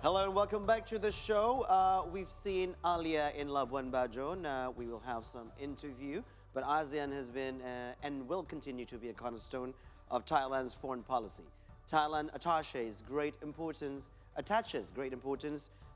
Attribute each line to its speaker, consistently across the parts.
Speaker 1: Hello and welcome back to the show. We've seen Alia in Labuan Bajo. Now we will have some interview. But ASEAN has been and will continue to be a cornerstone of Thailand's foreign policy. Thailand attaches great importance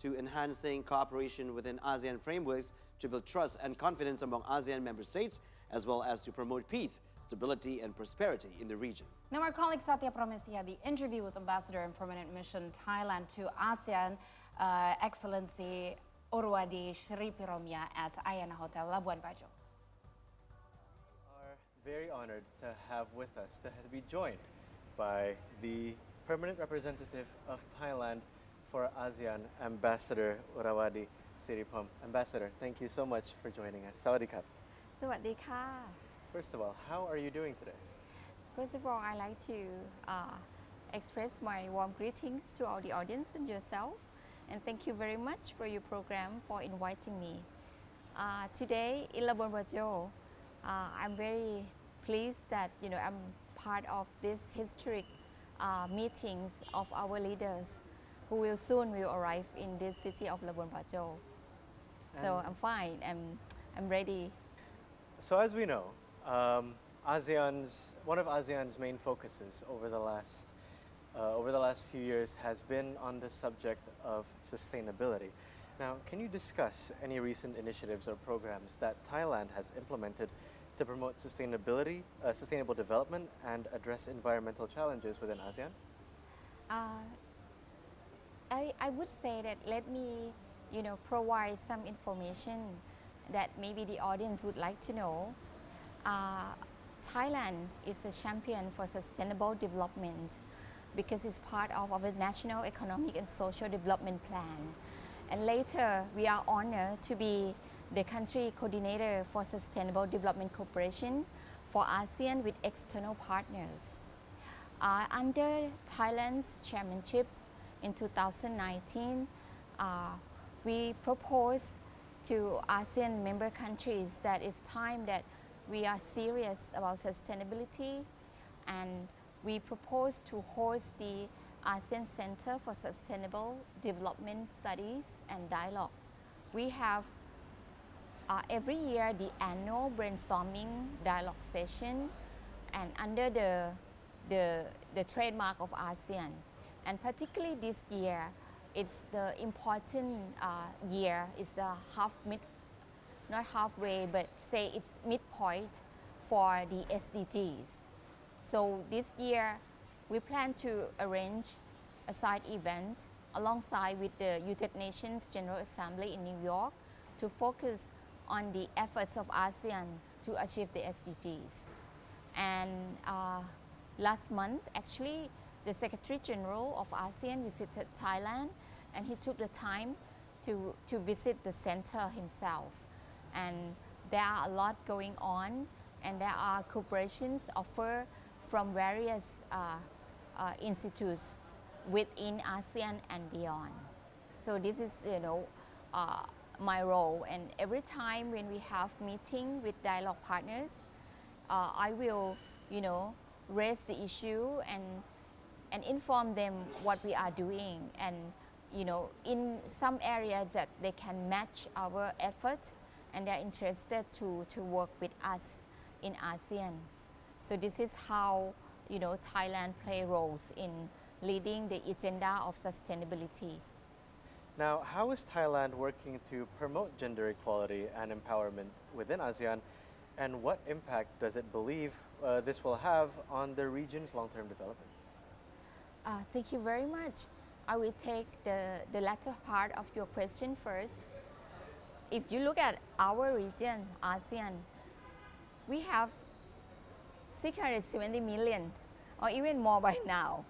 Speaker 1: to enhancing cooperation within ASEAN frameworks to build trust and confidence among ASEAN member states, as well as to promote peace, stability and prosperity in the region.
Speaker 2: Now our colleague Sriphiromya had the interview with Ambassador and Permanent Mission Thailand to ASEAN, Excellency Urwadeee Sriphiromya at Ayana Hotel, Labuan Bajo.
Speaker 3: We are very honored to have with us, to be joined by the Permanent Representative of Thailand for ASEAN, Ambassador Urwadeee Sriphiromya. Ambassador, thank you so much for joining us. Sawadee krap.
Speaker 4: สวัสดีค่ะ
Speaker 3: First of all, how are you doing today?
Speaker 4: First of all, I'd like to express my warm greetings to all the audience and yourself. And thank you very much for your program, for inviting me. Today in Labuan Bajo, I'm very pleased that I'm part of this historic meetings of our leaders who will soon arrive in this city of Labuan Bajo. So I'm fine, I'm ready.
Speaker 3: So as we know, one of ASEAN's main focuses over the last few years has been on the subject of sustainability. Now, can you discuss any recent initiatives or programs that Thailand has implemented to promote sustainability, sustainable development, and address environmental challenges within ASEAN?
Speaker 4: I would say that let me, provide some information that maybe the audience would like to know. Thailand is a champion for sustainable development because it's part of our national economic and social development plan. And later, we are honored to be the country coordinator for sustainable development cooperation for ASEAN with external partners. Under Thailand's chairmanship in 2019, we proposed to ASEAN member countries that it's time that we are serious about sustainability, and we propose to host the ASEAN Center for Sustainable Development Studies and Dialogue. We have every year the annual brainstorming dialogue session, and under the trademark of ASEAN. And particularly this year, it's the important year, it's the not halfway, but say it's midpoint for the SDGs. So this year, we plan to arrange a side event alongside with the United Nations General Assembly in New York to focus on the efforts of ASEAN to achieve the SDGs. And last month, actually, the Secretary General of ASEAN visited Thailand, and he took the time to visit the center himself. And there are a lot going on, and there are cooperations offered from various institutes within ASEAN and beyond. So this is, my role. And every time when we have meeting with dialogue partners, I will, raise the issue and inform them what we are doing. And, in some areas that they can match our efforts, and they're interested to work with us in ASEAN. So this is how, Thailand play roles in leading the agenda of sustainability.
Speaker 3: Now, how is Thailand working to promote gender equality and empowerment within ASEAN, and what impact does it believe this will have on the region's long-term development?
Speaker 4: Thank you very much. I will take the latter part of your question first. If you look at our region, ASEAN, we have 670 million or even more by now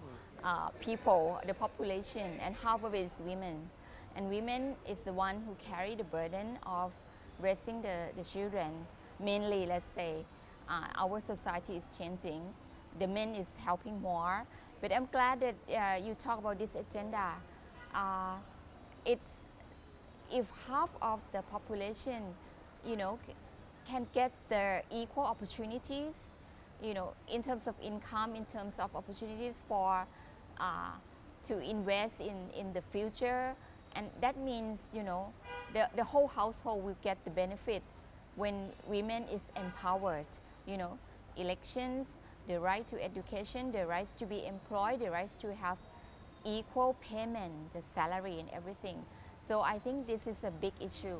Speaker 4: people, the population, and half of it is women. And women is the one who carry the burden of raising the children. Mainly, let's say, our society is changing. The men is helping more. But I'm glad that you talk about this agenda. If half of the population, can get the equal opportunities, in terms of income, in terms of opportunities for to invest in the future, and that means, you know, the whole household will get the benefit when women is empowered, you know, elections, the right to education, the rights to be employed, the rights to have equal payment, the salary and everything. So I think this is a big issue,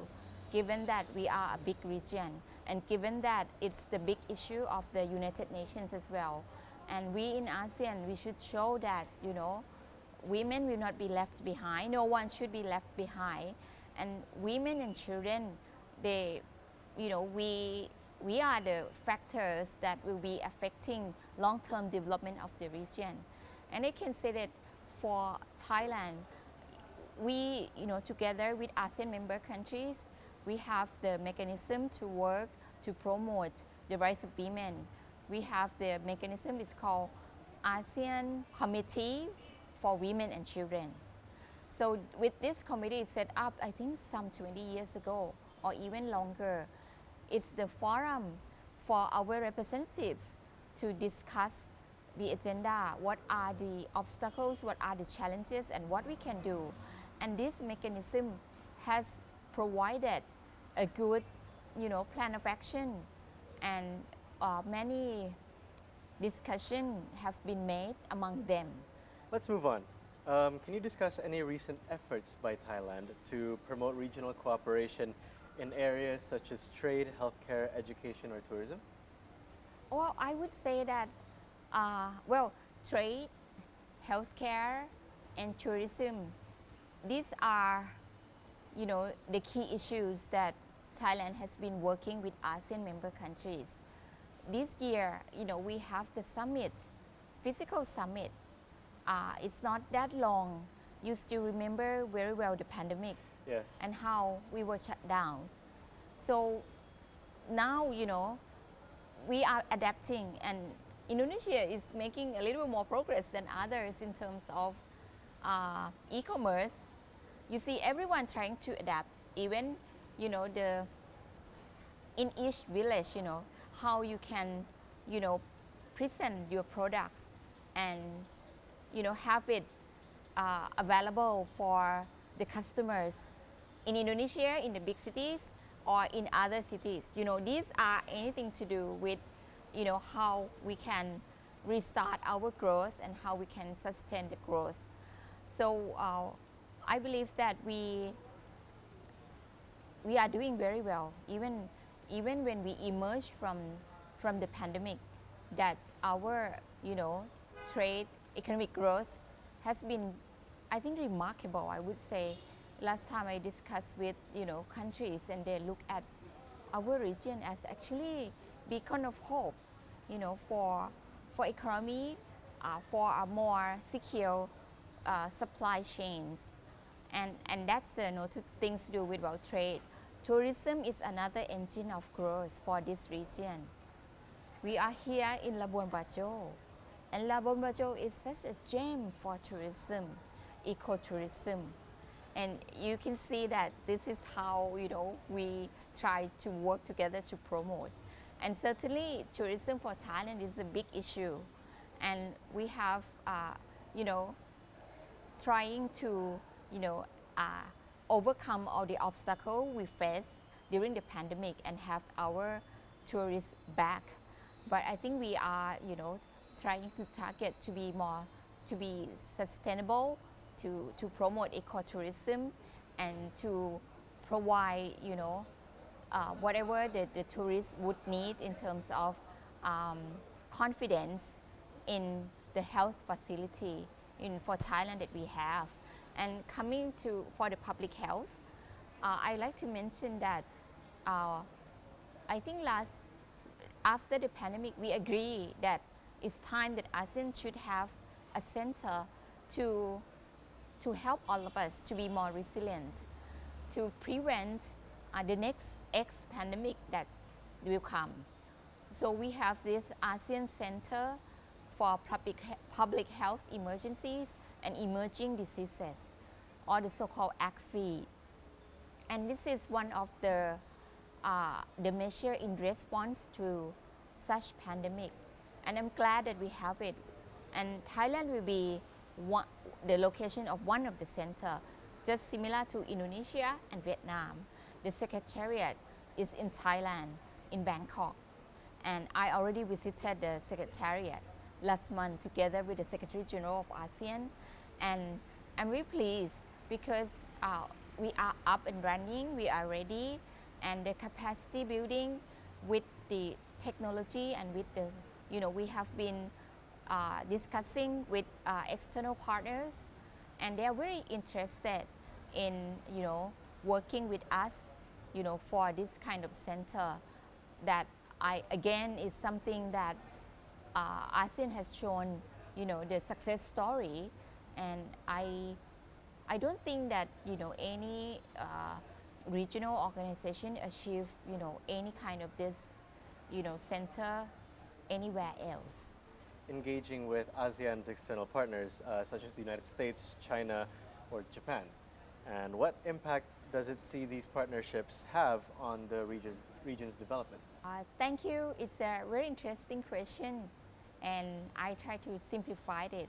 Speaker 4: given that we are a big region, and given that it's the big issue of the United Nations as well. And we in ASEAN, we should show that, you know, women will not be left behind. No one should be left behind. And women and children, they, you know, we are the factors that will be affecting long-term development of the region. And I can say that for Thailand, we, you know, together with ASEAN member countries, we have the mechanism to work to promote the rights of women. We have the mechanism, it's called ASEAN Committee for Women and Children. So with this committee set up, I think some 20 years ago or even longer, it's the forum for our representatives to discuss the agenda, what are the obstacles, what are the challenges, and what we can do. And this mechanism has provided a good, you know, plan of action, and many discussions have been made among them.
Speaker 3: Let's move on. Can you discuss any recent efforts by Thailand to promote regional cooperation in areas such as trade, healthcare, education, or tourism?
Speaker 4: Well, I would say that, well, trade, healthcare, and tourism, these are, you know, the key issues that Thailand has been working with ASEAN member countries. This year, you know, we have the summit, physical summit. It's not that long. You still remember very well the pandemic.
Speaker 3: Yes.
Speaker 4: And how we were shut down. So now, you know, we are adapting, and Indonesia is making a little more progress than others in terms of e-commerce. You see everyone trying to adapt, even, you know, in each village, you know, how you can, you know, present your products and, you know, have it available for the customers in Indonesia, in the big cities, or in other cities. You know, these are anything to do with, you know, how we can restart our growth and how we can sustain the growth. So I believe that we are doing very well, even when we emerge from the pandemic, that our, you know, trade, economic growth has been, I think, remarkable. I would say last time I discussed with, you know, countries, and they look at our region as actually beacon of hope, you know, for economy, for a more secure supply chains, and that's, you know, two things to do with about trade. Tourism is another engine of growth for this region. We are here in Labuan Bajo, and Labuan Bajo is such a gem for tourism, ecotourism. And you can see that this is how, you know, we try to work together to promote. And certainly tourism for Thailand is a big issue. And we have, you know, trying to, you know, overcome all the obstacles we faced during the pandemic and have our tourists back. But I think we are, you know, trying to target to be more, to be sustainable, to promote ecotourism, and to provide, you know, whatever the tourists would need in terms of confidence in the health facility for Thailand that we have. And coming to for the public health, I like to mention that I think after the pandemic, we agree that it's time that ASEAN should have a center to help all of us to be more resilient, to prevent the next pandemic that will come. So we have this ASEAN Center for Public Health Emergencies and Emerging Diseases, or the so-called ACFI. And this is one of the measure in response to such pandemic. And I'm glad that we have it. And Thailand will be one, the location of one of the center, just similar to Indonesia and Vietnam. The secretariat is in Thailand, in Bangkok. And I already visited the secretariat last month together with the Secretary General of ASEAN. And I'm really pleased because we are up and running, we are ready, and the capacity building with the technology and with the, we have been discussing with external partners, and they are very interested in, working with us, for this kind of center that again, is something that ASEAN has shown, the success story, and I don't think that, any regional organization achieve, any kind of this, center anywhere else.
Speaker 3: Engaging with ASEAN's external partners, such as the United States, China, or Japan. And what impact does it see these partnerships have on the region's development?
Speaker 4: Thank you. It's a very interesting question, and I try to simplify it.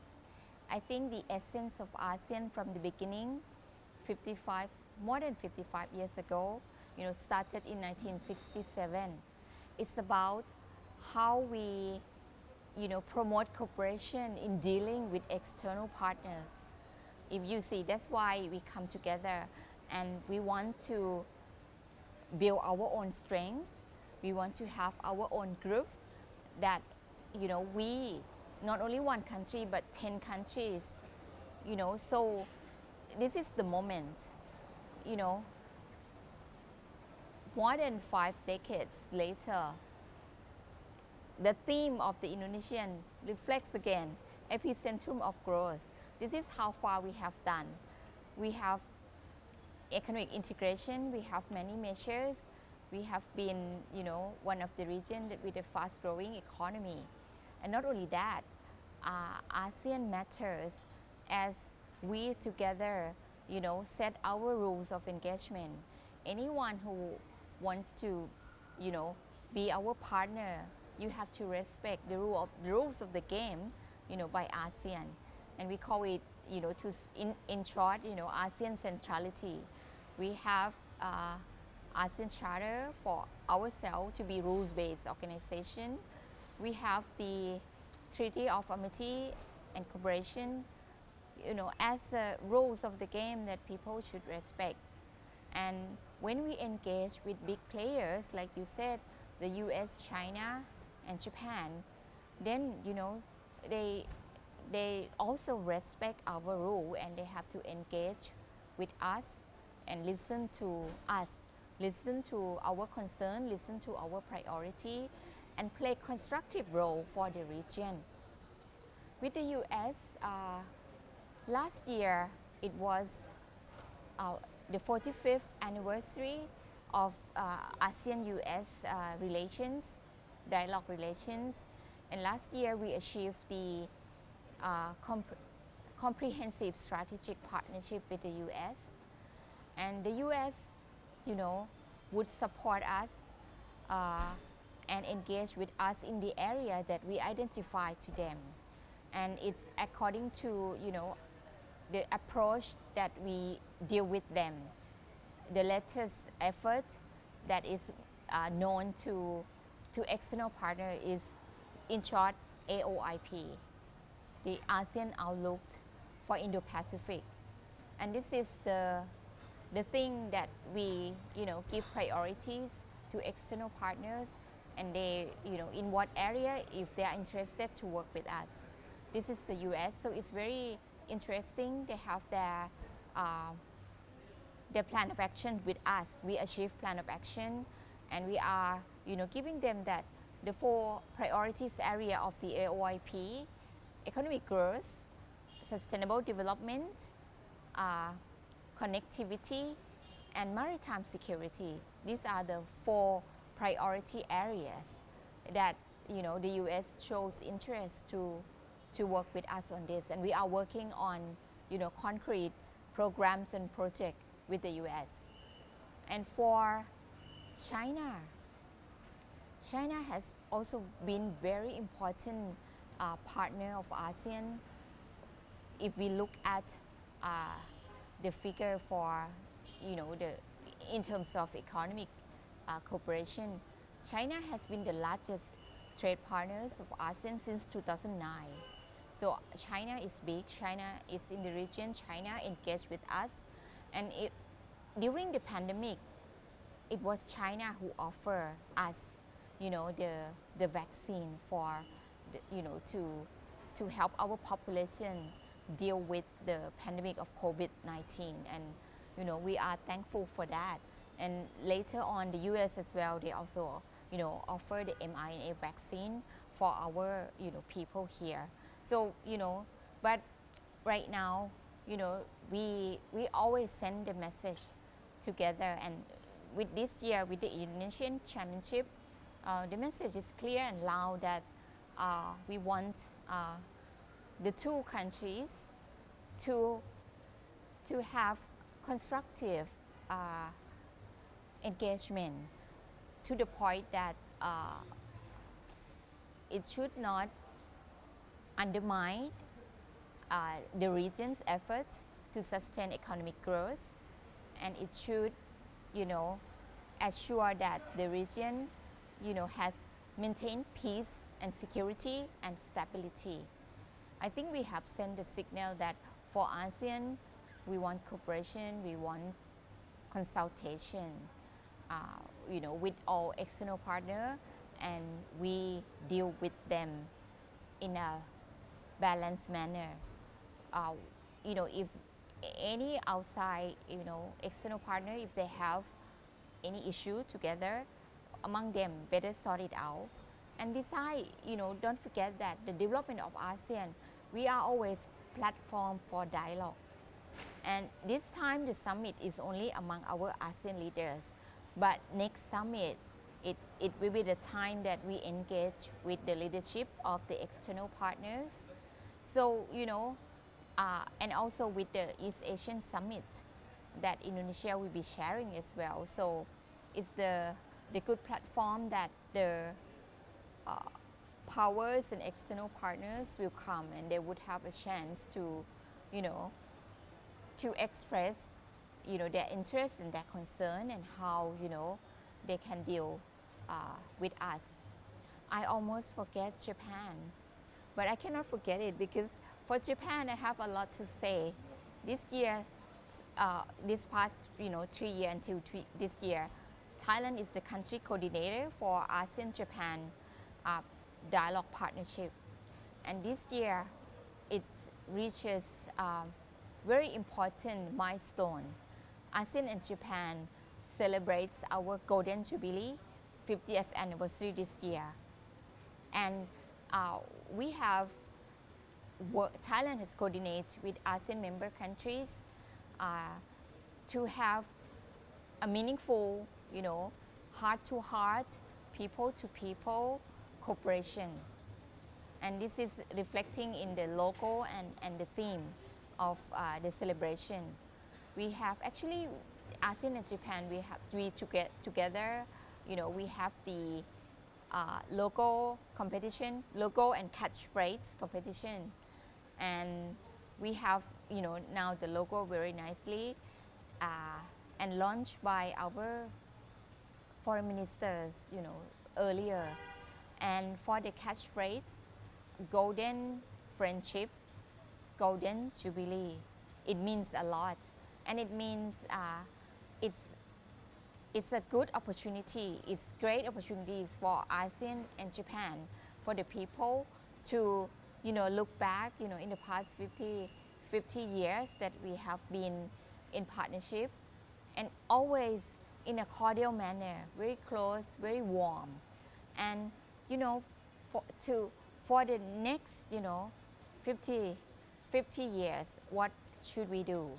Speaker 4: I think the essence of ASEAN from the beginning, more than 55 years ago, started in 1967. It's about how we, promote cooperation in dealing with external partners. If you see, that's why we come together, and we want to build our own strength. We want to have our own group that, we, not only one country, but 10 countries, so this is the moment, more than 5 decades later, the theme of the Indonesian reflects again, epicentrum of growth. This is how far we have done. We have economic integration, we have many measures. We have been, one of the regions with a fast-growing economy. And not only that, ASEAN matters as we together, set our rules of engagement. Anyone who wants to, be our partner, you have to respect the rules of the game, by ASEAN. And we call it, in short, ASEAN centrality. We have ASEAN Charter for ourselves to be rules-based organization. We have the Treaty of Amity and Cooperation, as rules of the game that people should respect. And when we engage with big players, like you said, the US, China, and Japan, then, they also respect our rule, and they have to engage with us and listen to us, listen to our concern, listen to our priority, and play constructive role for the region. With the US, last year it was the 45th anniversary of ASEAN-US relations, dialogue relations, and last year we achieved the comprehensive strategic partnership with the US. And the US, would support us and engage with us in the area that we identify to them. And it's according to, the approach that we deal with them. The latest effort that is known to external partner is, in short, AOIP, the ASEAN Outlook for Indo-Pacific. And this is the thing that we, give priorities to external partners, and they, in what area, if they are interested to work with us. This is the US, so it's very interesting. They have their plan of action with us. We achieve plan of action, and we are, giving them that the 4 priorities area of the AOIP: economic growth, sustainable development, connectivity, and maritime security. These are the 4 priority areas that, the US shows interest to work with us on this. And we are working on, concrete programs and projects with the US. And for China, China has also been very important partner of ASEAN. if we look at uh, the figure for, in terms of economic cooperation, China has been the largest trade partners of ASEAN since 2009. So China is big, China is in the region, China engaged with us. And during the pandemic, it was China who offered us, the vaccine for, to help our population deal with the pandemic of COVID-19. And, we are thankful for that. And later on, the US as well, they also, offer the mRNA vaccine for our, people here. So, but right now, we always send the message together. And with this year, with the Indonesian Championship, the message is clear and loud that we want the two countries to have constructive engagement, to the point that it should not undermine the region's efforts to sustain economic growth, and it should, assure that the region, has maintained peace and security and stability. I think we have sent the signal that for ASEAN, we want cooperation, we want consultation, with all external partners, and we deal with them in a balanced manner. If any outside, external partner, if they have any issue together among them, better sort it out. And besides, don't forget that the development of ASEAN, we are always platform for dialogue. And this time the summit is only among our ASEAN leaders. But next summit, it will be the time that we engage with the leadership of the external partners. So, and also with the East Asian Summit that Indonesia will be sharing as well. So it's the good platform that the powers and external partners will come, and they would have a chance to, to express, their interest and their concern, and how, they can deal with us. I almost forget Japan, but I cannot forget it because for Japan I have a lot to say. This year, this past 3 years until this year, Thailand is the country coordinator for ASEAN-Japan dialogue partnership, and this year it reaches very important milestone. ASEAN and Japan celebrates our Golden Jubilee 50th anniversary this year, and we have Thailand has coordinated with ASEAN member countries to have a meaningful, heart-to-heart, people-to-people cooperation. And this is reflecting in the logo and the theme of the celebration. We have actually, ASEAN and Japan, we together, we have the logo competition, logo and catchphrase competition. And we have, now the logo very nicely and launched by our foreign ministers, earlier. And for the catchphrase, Golden Friendship, Golden Jubilee, it means a lot. And it means it's a good opportunity, it's great opportunities for ASEAN and Japan, for the people to, look back, in the past 50 years that we have been in partnership, and always in a cordial manner, very close, very warm. And, for the next, 50 years, what should we do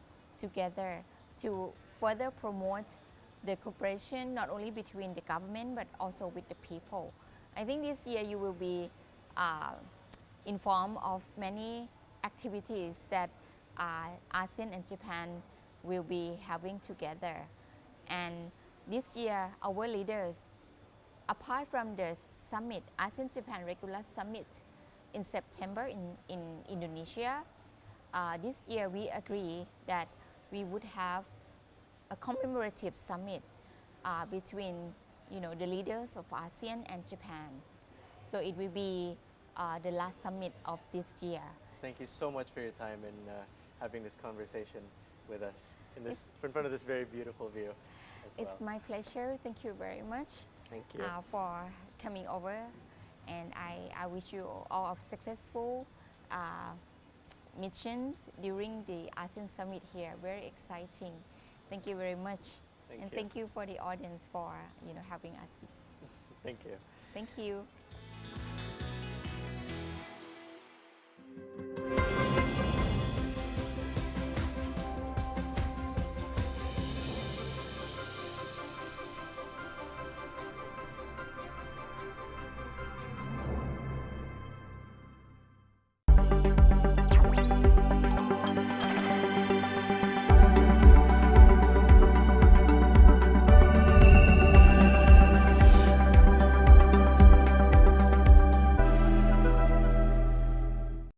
Speaker 4: together to further promote the cooperation, not only between the government, but also with the people? I think this year you will be informed of many activities that ASEAN and Japan will be having together. And this year, our leaders, apart from the summit, ASEAN-Japan regular summit in September in Indonesia, this year we agree that we would have a commemorative summit between the leaders of ASEAN and Japan. So it will be the last summit of this year.
Speaker 3: Thank you so much for your time and having this conversation with us in front of this very beautiful view as well.
Speaker 4: It's my pleasure. Thank you very much.
Speaker 3: Thank you.
Speaker 4: For coming over, and I wish you all of successful missions during the ASEAN Summit here. Very exciting. Thank you very much.
Speaker 3: Thank
Speaker 4: and
Speaker 3: you.
Speaker 4: thank you for the audience for having us.
Speaker 3: Thank you.
Speaker 4: Thank you.